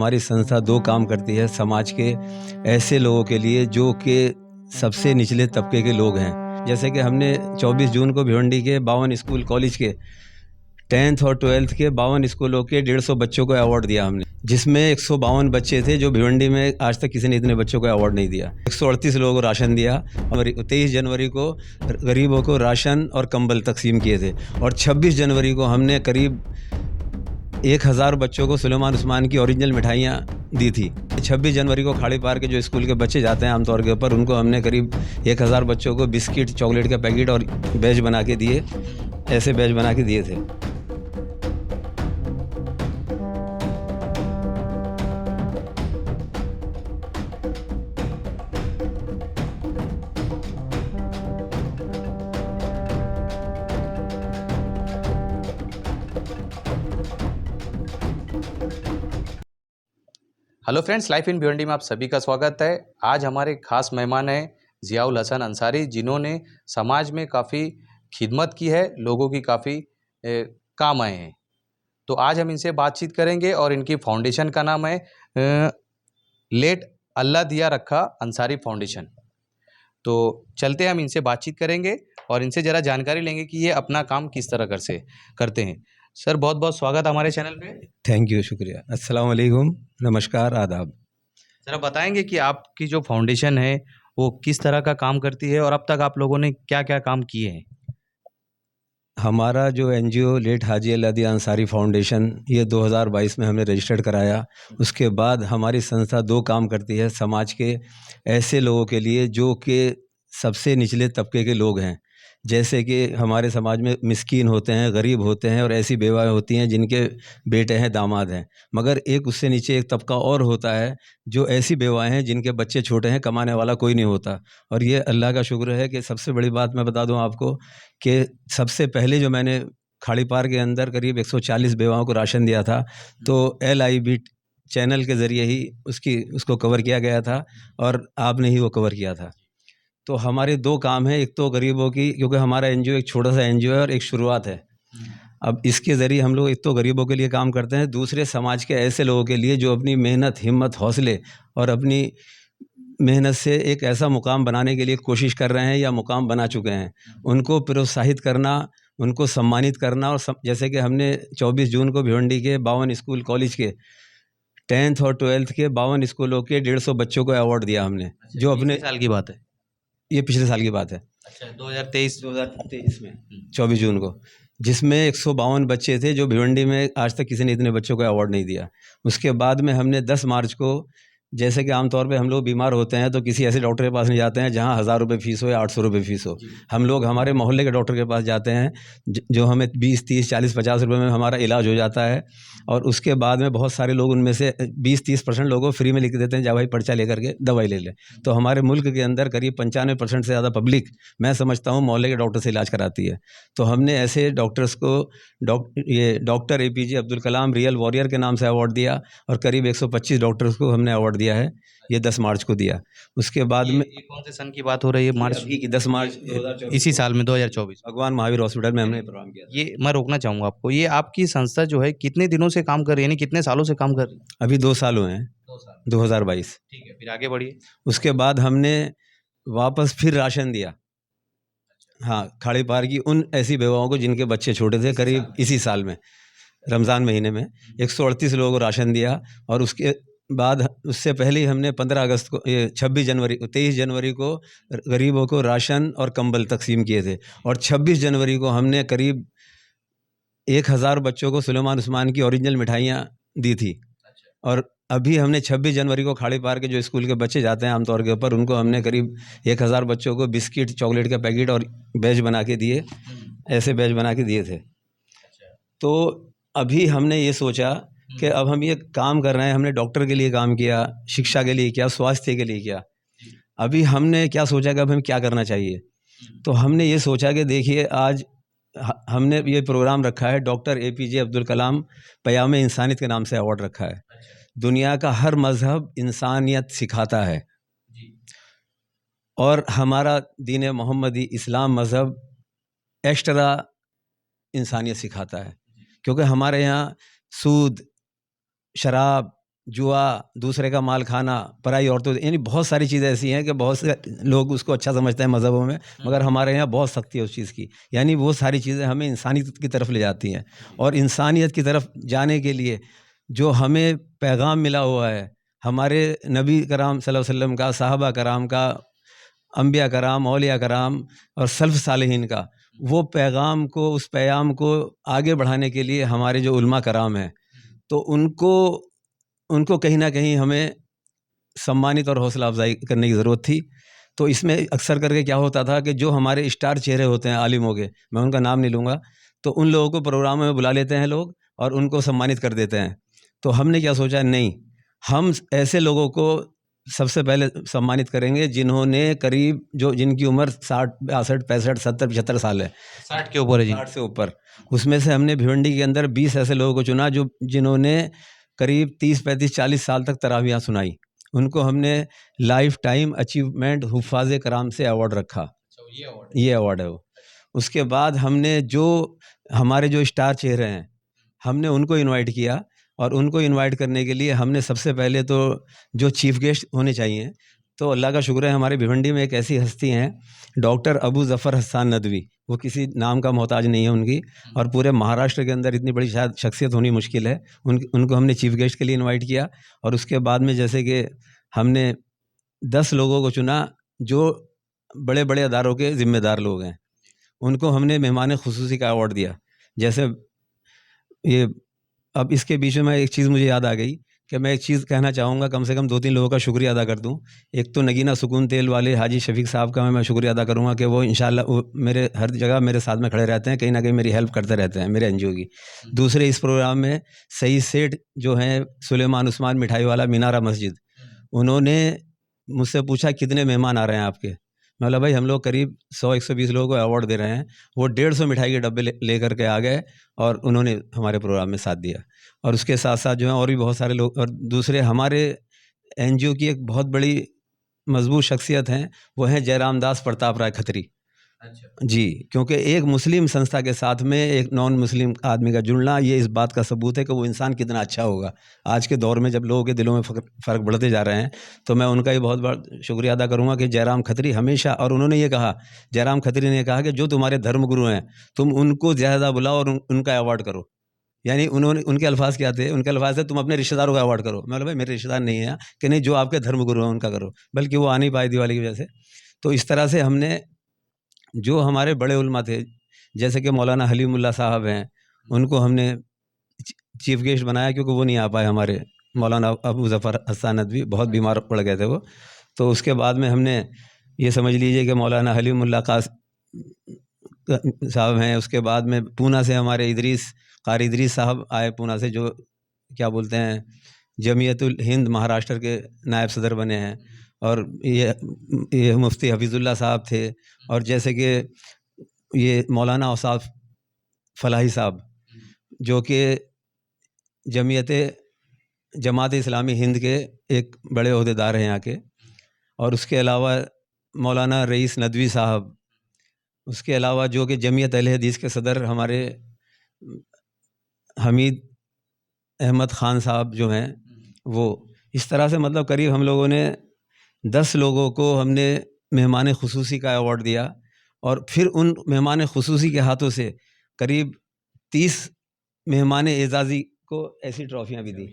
हमारी संस्था दो काम करती है समाज के ऐसे लोगों के लिए जो कि सबसे निचले तबके के लोग हैं। जैसे कि हमने 24 जून को भिवंडी के 52 स्कूल कॉलेज के 10th और 12th के 52 स्कूलों के 150 बच्चों को अवार्ड दिया हमने, जिसमें 152 बच्चे थे जो भिवंडी में आज तक किसी ने इतने बच्चों को अवार्ड नहीं दिया। 138 लोगों को राशन दिया और 23 जनवरी को गरीबों को राशन और कंबल तकसीम किए थे और 26 जनवरी को हमने करीब 1000 बच्चों को सुलेमान उस्मान की ओरिजिनल मिठाइयाँ दी थी। 26 जनवरी को खाड़ी पार के जो स्कूल के बच्चे जाते हैं आमतौर के ऊपर, उनको हमने करीब 1000 बच्चों को बिस्किट, चॉकलेट का पैकेट और बैज बना के दिए, ऐसे बैज बना के दिए थे। Hello friends, life in Bhiwandi में आप सभी का स्वागत है। आज हमारे खास मेहमान हैं ज़ियाउल हसन अंसारी, जिन्होंने समाज में काफ़ी खिदमत की है, लोगों की काफ़ी काम आए हैं। तो आज हम इनसे बातचीत करेंगे और इनकी फाउंडेशन का नाम है लेट अल्लाह दिया रखा अंसारी फाउंडेशन। तो चलते हम इनसे बातचीत करेंगे और इनसे ज़रा जानकारी लेंगे कि ये अपना काम किस तरह करते हैं। सर, बहुत बहुत स्वागत हमारे चैनल पे। थैंक यू, शुक्रिया। अस्सलाम वालेकुम, नमस्कार, आदाब। ज़रा बताएंगे कि आपकी जो फाउंडेशन है वो किस तरह का काम करती है और अब तक आप लोगों ने क्या क्या काम किए हैं। हमारा जो एनजीओ लेट हाजी अल्लाह दिया अंसारी फाउंडेशन, ये 2022 में हमने रजिस्टर्ड कराया। उसके बाद हमारी संस्था दो काम करती है समाज के ऐसे लोगों के लिए जो कि सबसे निचले तबके के लोग हैं। जैसे कि हमारे समाज में मिस्कीन होते हैं, गरीब होते हैं और ऐसी बेवाएँ होती हैं जिनके बेटे हैं, दामाद हैं। मगर एक उससे नीचे एक तबका और होता है जो ऐसी बेवाएँ हैं जिनके बच्चे छोटे हैं, कमाने वाला कोई नहीं होता। और ये अल्लाह का शुक्र है कि सबसे बड़ी बात मैं बता दूँ आपको कि सबसे पहले जो मैंने खाड़ी पार के अंदर करीब 140 बेवाओं को राशन दिया था, तो LIB चैनल के ज़रिए ही उसको कवर किया गया था और आपने ही वो कवर किया था। तो हमारे दो काम हैं, एक तो गरीबों की, क्योंकि हमारा एनजीओ एक छोटा सा एनजीओ है और एक शुरुआत है। अब इसके ज़रिए हम लोग एक तो गरीबों के लिए काम करते हैं, दूसरे समाज के ऐसे लोगों के लिए जो अपनी मेहनत, हिम्मत, हौसले और अपनी मेहनत से एक ऐसा मुकाम बनाने के लिए कोशिश कर रहे हैं या मुकाम बना चुके हैं, उनको प्रोत्साहित करना, उनको सम्मानित करना। और जैसे कि हमने 24 जून को भिवंडी के 52 स्कूल कॉलेज के 10th और 12th के 52 स्कूलों के 150 बच्चों को अवार्ड दिया हमने, जो अपने साल की बात है। ये पिछले साल की बात है। अच्छा, 2023 में 24 जून को, जिसमें 152 बच्चे थे जो भिवंडी में आज तक किसी ने इतने बच्चों को अवार्ड नहीं दिया। उसके बाद में हमने 10 मार्च को, जैसे कि आमतौर पे हम लोग बीमार होते हैं तो किसी ऐसे डॉक्टर के पास नहीं जाते हैं जहाँ 1000 रुपये फ़ीस हो या 800 रुपये फ़ीस हो। हम लोग हमारे मोहल्ले के डॉक्टर के पास जाते हैं जो हमें 20, 30, 40, 50 रुपये में हमारा इलाज हो जाता है। और उसके बाद में बहुत सारे लोग, उनमें से 20-30% लोगों को फ्री में लिख देते हैं, जा भाई पर्चा लेकर के दवाई ले ले। तो हमारे मुल्क के अंदर करीब 95% से ज़्यादा पब्लिक, मैं समझता हूँ, मोहल्ले के डॉक्टर से इलाज कराती है। तो हमने ऐसे डॉक्टर्स को ये doctor APJ Abdul Kalam real warrior के नाम से अवार्ड दिया और करीब 125 डॉक्टर्स को हमने अवार्ड दिया है। ये 10 मार्च को दिया। उसके बाद में ये कौन से सन की बात हो रही है? मार्च अभी की 10 मार्च 2024 इसी साल में 2024। भगवान महावीर हॉस्पिटल में हमने प्रोग्राम किया था। ये मैं रोकना चाहूँगा आपको, ये आपकी संस्था जो है कितने दिनों से काम कर रही है, यानी कितने सालों से काम कर रही है? अभी 2 साल हुए हैं, 2 साल। 2022। ठीक है, फिर आगे बढ़िए। उसके बाद हमने वापस फिर राशन दिया, हाँ, खाड़ी पार की उन ऐसी बेवाओं को जिनके बच्चे छोटे थे, करीब इसी साल में रमज़ान महीने में 138 लोगों को राशन दिया। और उसके बाद उससे पहले ही हमने 15 अगस्त को, ये 23 जनवरी को गरीबों को राशन और कंबल तकसीम किए थे और 26 जनवरी को हमने करीब 1000 बच्चों को सुलेमान उस्मान की ओरिजिनल मिठाइयाँ दी थी। और अभी हमने 26 जनवरी को खाड़ी पार के जो स्कूल के बच्चे जाते हैं आमतौर के ऊपर, उनको हमने करीब 1000 बच्चों को बिस्किट, चॉकलेट का पैकेट और बैज बना के दिए, ऐसे बैज बना के दिए थे। तो अभी हमने ये सोचा कि अब हम ये काम कर रहे हैं, हमने डॉक्टर के लिए काम किया, शिक्षा के लिए किया, स्वास्थ्य के लिए किया। अभी हमने क्या सोचा कि अब हमें क्या करना चाहिए। तो हमने ये सोचा कि देखिए, आज हमने ये प्रोग्राम रखा है, डॉक्टर APJ अब्दुल कलाम क़याम-ए इंसानियत के नाम से अवार्ड रखा है। दुनिया का हर मज़हब इंसानियत सिखाता है और हमारा दीन मोहम्मदी इस्लाम मज़हब एक्स्ट्रा इंसानियत सिखाता है, क्योंकि हमारे यहाँ सूद, शराब, जुआ, दूसरे का माल खाना, पराई औरतों, यानी बहुत सारी चीज़ें ऐसी हैं कि बहुत से लोग उसको अच्छा समझते हैं मज़हबों में, मगर हमारे यहाँ बहुत सख्ती है उस चीज़ की। यानी वो सारी चीज़ें हमें इंसानियत की तरफ ले जाती हैं, और इंसानियत की तरफ जाने के लिए जो हमें पैगाम मिला हुआ है हमारे नबी कराम सल्लल्लाहु अलैहि वसल्लम का, साहबा कराम का, अम्बिया कराम, औलिया कराम और सल्फ़ सालिहीन का, वो पैगाम को, उस पैगाम को आगे बढ़ाने के लिए हमारे जो उलमा कराम हैं, तो उनको उनको कहीं न कहीं हमें सम्मानित और हौसला अफ़ज़ाई करने की ज़रूरत थी। तो इसमें अक्सर करके क्या होता था कि जो हमारे स्टार चेहरे होते हैं आलिमों के, मैं उनका नाम नहीं लूँगा, तो उन लोगों को प्रोग्राम में बुला लेते हैं लोग और उनको सम्मानित कर देते हैं। तो हमने क्या सोचा, नहीं, हम ऐसे लोगों को सबसे पहले सम्मानित करेंगे जिन्होंने करीब, जो जिनकी उम्र 60, 62, 65, 70, 75 साल है, 60 के ऊपर है जी। 60 से ऊपर। उसमें से हमने भिवंडी के अंदर 20 ऐसे लोगों को चुना जो जिन्होंने करीब 30, 35, 40 साल तक तरावियाँ सुनाई। उनको हमने लाइफ टाइम अचीवमेंट हुफ़ाज़ कराम से अवार्ड रखा। ये अवार्ड है वो। उसके बाद हमने जो हमारे जो स्टार चेहरे हैं, हमने उनको इनवाइट किया, और उनको इनवाइट करने के लिए हमने सबसे पहले तो जो चीफ गेस्ट होने चाहिए, तो अल्लाह का शुक्र है हमारे भिवंडी में एक ऐसी हस्ती हैं, डॉक्टर अबू ज़फ़र हसन नदवी। वो किसी नाम का मोहताज नहीं है उनकी, और पूरे महाराष्ट्र के अंदर इतनी बड़ी शायद शख्सियत होनी मुश्किल है। उनको हमने चीफ गेस्ट के लिए इनवाइट किया, और उसके बाद में जैसे कि हमने 10 लोगों को चुना जो बड़े बड़े अदारों के ज़िम्मेदार लोग हैं, उनको हमने मेहमान खुसूसी का अवार्ड दिया। जैसे ये, अब इसके बीच में एक चीज़ मुझे याद आ गई कि मैं एक चीज़ कहना चाहूँगा, कम से कम 2-3 लोगों का शुक्रिया अदा कर दूँ। एक तो नगीना सुकून तेल वाले हाजी शफीक साहब का मैं शुक्रिया अदा करूँगा कि वो इंशाल्लाह वो मेरे हर जगह मेरे साथ में खड़े रहते हैं, कहीं ना कहीं मेरी हेल्प करते रहते हैं मेरे एनजीओ की। दूसरे इस प्रोग्राम में सईद सेठ जो हैं, सुलेमान उस्मान मिठाई वाला, मीनारा मस्जिद, उन्होंने मुझसे पूछा कितने मेहमान आ रहे हैं आपके। मैं बोला भाई हम लोग करीब 100-120 लोगों को अवार्ड दे रहे हैं। वो 150 मिठाई के डब्बे लेकर के आ गए और उन्होंने हमारे प्रोग्राम में साथ दिया। और उसके साथ साथ जो है और भी बहुत सारे लोग, और दूसरे हमारे एनजीओ की एक बहुत बड़ी मजबूत शख्सियत हैं, वो हैं जयराम दास प्रताप राय खत्री। अच्छा। जी, क्योंकि एक मुस्लिम संस्था के साथ में एक नॉन मुस्लिम आदमी का जुड़ना, ये इस बात का सबूत है कि वो इंसान कितना अच्छा होगा। आज के दौर में जब लोगों के दिलों में फ़र्क बढ़ते जा रहे हैं, तो मैं उनका भी बहुत बहुत शुक्रिया अदा करूँगा कि जयराम खत्री हमेशा, और उन्होंने ये कहा, जयराम खत्री ने कहा कि जो तुम्हारे धर्म गुरु हैं, तुम उनको ज़्यादा बुलाओ और उनका अवार्ड करो। यानी उन्होंने, उनके अल्फाज क्या थे? उनके अल्फाज थे, तुम अपने रिश्तेदारों का अवार्ड करो। मैं बोला भाई मेरे रिश्तेदार नहीं है, कि नहीं, जो आपके धर्म गुरु हैं उनका करो। बल्कि वो आ नहीं पाए दिवाली की वजह से। तो इस तरह से हमने जो हमारे बड़े उलमा थे, जैसे कि मौलाना हलीमुल्लाह साहब हैं, उनको हमने चीफ गेस्ट बनाया, क्योंकि वो नहीं आ पाए। हमारे मौलाना अबू ज़फ़र हसन नदवी बहुत बीमार पड़ गए थे वो। तो उसके बाद में हमने ये समझ लीजिए कि मौलाना हलीमुल्लाह साहब हैं। उसके बाद में पूना से हमारे कारी इदरीस साहब आए पूना से, जो क्या बोलते हैं, जमीयतुल हिंद महाराष्ट्र के नायब सदर बने हैं। और ये मुफ्ती हफीज़ुल्लाह साहब थे। और जैसे कि ये मौलाना औसाफ फलाही साहब, जो कि जमात इस्लामी हिंद के एक बड़े ओहदेदार हैं यहाँ के। और उसके अलावा मौलाना रईस नदवी साहब, उसके अलावा जो कि जमीयत अहले हदीस के सदर हमारे हमीद अहमद ख़ान साहब जो हैं, वो, इस तरह से मतलब करीब हम लोगों ने 10 लोगों को हमने मेहमान खुसूसी का अवार्ड दिया। और फिर उन मेहमान खुसूसी के हाथों से करीब 30 मेहमान एजाज़ी को ऐसी ट्रॉफियाँ भी दी।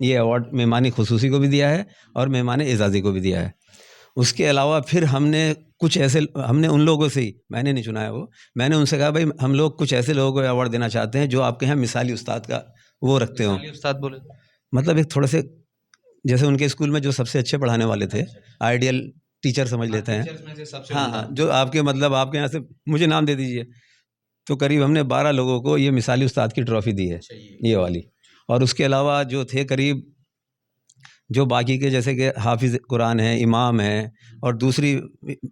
ये अवार्ड मेहमान खुसूसी को भी दिया है और मेहमान एजाज़ी को भी दिया है। उसके अलावा फिर हमने कुछ ऐसे, हमने उन लोगों से ही, मैंने नहीं चुना है वो, मैंने उनसे कहा भाई हम लोग कुछ ऐसे लोगों को अवार्ड देना चाहते हैं जो आपके यहाँ मिसाली उस्ताद का वो रखते हो। उस्ताद बोले? मतलब एक थोड़े से, जैसे उनके स्कूल में जो सबसे अच्छे पढ़ाने वाले थे, आइडियल टीचर समझ लेते हैं। हाँ हाँ, जो आपके मतलब आपके यहाँ से, मुझे नाम दे दीजिए। तो करीब हमने 12 लोगों को ये मिसाली उस्ताद की ट्रॉफ़ी दी है, ये वाली। और उसके अलावा जो थे करीब, जो बाकी के जैसे कि हाफिज़ कुरान हैं, इमाम हैं और दूसरी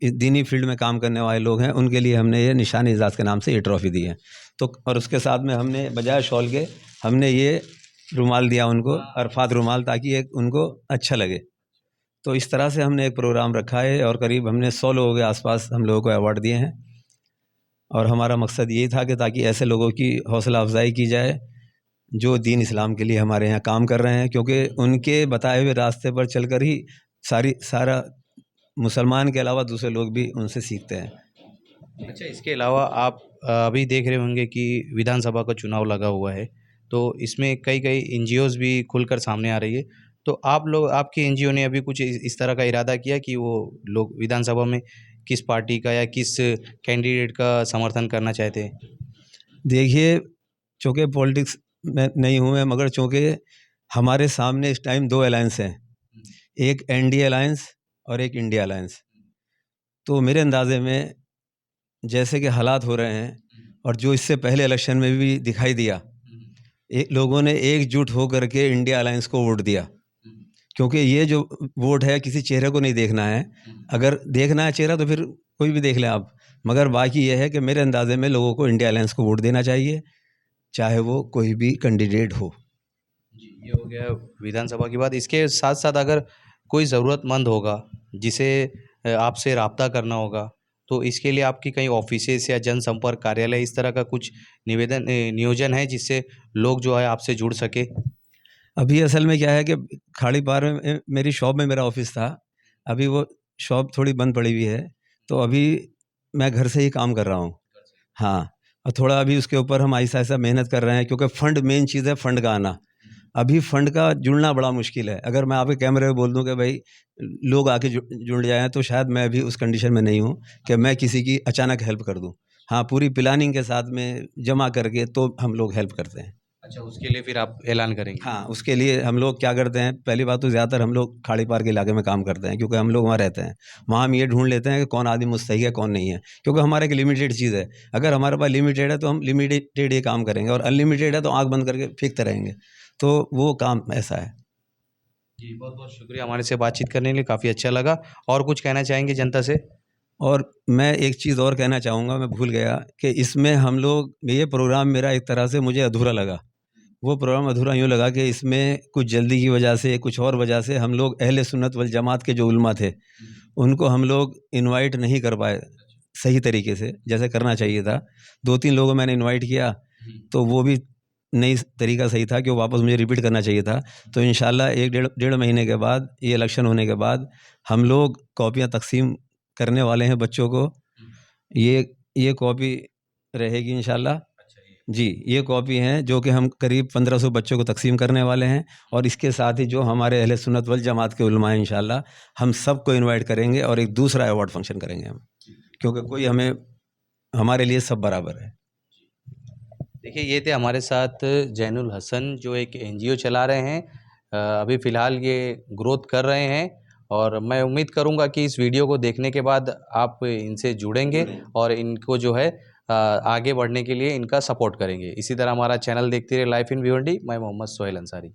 दीनी फील्ड में काम करने वाले लोग हैं, उनके लिए हमने ये निशान एजाज़ के नाम से ये ट्रॉफ़ी दी है। तो और उसके साथ में हमने बजाय शॉल के हमने ये रुमाल दिया उनको, अरफात रुमाल, ताकि एक उनको अच्छा लगे। तो इस तरह से हमने एक प्रोग्राम रखा है और करीब हमने 100 लोगों के आसपास हम लोगों को अवार्ड दिए हैं। और हमारा मकसद यही था कि ताकि ऐसे लोगों की हौसला अफजाई की जाए जो दीन इस्लाम के लिए हमारे यहाँ काम कर रहे हैं, क्योंकि उनके बताए हुए रास्ते पर चलकर ही सारा मुसलमान के अलावा दूसरे लोग भी उनसे सीखते हैं। अच्छा, इसके अलावा आप अभी देख रहे होंगे कि विधानसभा का चुनाव लगा हुआ है, तो इसमें कई कई एनजीओज़ भी खुलकर सामने आ रही है। तो आप लोग, आपकी एनजीओ ने अभी कुछ इस तरह का इरादा किया कि वो लोग विधानसभा में किस पार्टी का या किस कैंडिडेट का समर्थन करना चाहते हैं? देखिए, चूँकि पॉलिटिक्स में नहीं हूँ मैं, मगर चूँकि हमारे सामने इस टाइम 2 अलायंस हैं, एक एनडीए अलायंस और एक इंडिया अलायंस। तो मेरे अंदाज़े में जैसे कि हालात हो रहे हैं, और जो इससे पहले इलेक्शन में भी दिखाई दिया, लोगों ने एकजुट होकर के इंडिया अलायंस को वोट दिया, क्योंकि ये जो वोट है किसी चेहरे को नहीं देखना है। अगर देखना है चेहरा तो फिर कोई भी देख लें आप, मगर बाकी ये है कि मेरे अंदाजे में लोगों को इंडिया अलायंस को वोट देना चाहिए, चाहे वो कोई भी कैंडिडेट हो। जी, ये हो गया विधानसभा की बात। इसके साथ साथ अगर कोई ज़रूरतमंद होगा जिसे आपसे राब्ता करना होगा, तो इसके लिए आपकी कहीं ऑफिसेस या जनसंपर्क कार्यालय इस तरह का कुछ नियोजन है जिससे लोग जो है आपसे जुड़ सके? अभी असल में क्या है कि खाड़ी पार में मेरी शॉप में मेरा ऑफिस था, अभी वो शॉप थोड़ी बंद पड़ी हुई है, तो अभी मैं घर से ही काम कर रहा हूँ। हाँ, और थोड़ा अभी उसके ऊपर हम आहिस्ता-आहिस्ता मेहनत कर रहे हैं, क्योंकि फंड मेन चीज़ है, फंड का आना। अभी फंड का जुड़ना बड़ा मुश्किल है। अगर मैं आपके कैमरे में बोल दूँ कि भाई लोग आके जुड़ जाएँ, तो शायद मैं अभी उस कंडीशन में नहीं हूँ कि मैं किसी की अचानक हेल्प कर दूँ। हाँ, पूरी प्लानिंग के साथ में जमा करके तो हम लोग हेल्प करते हैं। अच्छा, उसके लिए फिर आप ऐलान करेंगे? हाँ, उसके लिए हम लोग क्या करते हैं, पहली बात तो ज़्यादातर हम लोग खाड़ी पार के इलाके में काम करते हैं, क्योंकि हम लोग वहाँ रहते हैं। वहाँ हम ये ढूँढ लेते हैं कि कौन आदमी मुस्तैक़ है, कौन नहीं है, क्योंकि हमारा एक लिमिटेड चीज़ है। अगर हमारे पास लिमिटेड है तो हम लिमिटेड ही काम करेंगे, और अनलिमिटेड है तो आँख बंद करके फेंकते रहेंगे। तो वो काम ऐसा है। जी, बहुत-बहुत शुक्रिया हमारे से बातचीत करने के लिए, काफ़ी अच्छा लगा। और कुछ कहना चाहेंगे जनता से? और मैं एक चीज़ और कहना चाहूँगा, मैं भूल गया कि इसमें हम लोग, ये प्रोग्राम मेरा एक तरह से मुझे अधूरा लगा। वो प्रोग्राम अधूरा यूँ लगा कि इसमें कुछ जल्दी की वजह से, कुछ और वजह से हम लोग अहले सुन्नत वल जमात के जो उलमा थे, उनको हम लोग इनवाइट नहीं कर पाए सही तरीके से, जैसे करना चाहिए था। 2-3 लोगों को मैंने इनवाइट किया, तो वो भी नहीं तरीका सही था, कि वो वापस मुझे रिपीट करना चाहिए था। तो इंशाल्लाह 1 डेढ़ महीने के बाद, ये इलेक्शन होने के बाद, हम लोग कॉपियाँ तक़सीम करने वाले हैं बच्चों को। ये कॉपी रहेगी इंशाल्लाह। जी, ये कॉपी हैं जो कि हम करीब 1500 बच्चों को तक़सीम करने वाले हैं, और इसके साथ ही जो हमारे अहले सुन्नत वल जमात के उलमा हैं, इंशाल्लाह हम सबको इनवाइट करेंगे, और एक दूसरा अवार्ड फंक्शन करेंगे हम, क्योंकि कोई हमारे लिए सब बराबर है। देखिए, ये थे हमारे साथ जैनुल हसन, जो एक एनजीओ चला रहे हैं। अभी फ़िलहाल ये ग्रोथ कर रहे हैं, और मैं उम्मीद करूँगा कि इस वीडियो को देखने के बाद आप इनसे जुड़ेंगे और इनको जो है आगे बढ़ने के लिए इनका सपोर्ट करेंगे। इसी तरह हमारा चैनल देखते रहिए, लाइफ इन भिवंडी। मैं मोहम्मद सोहेल अंसारी।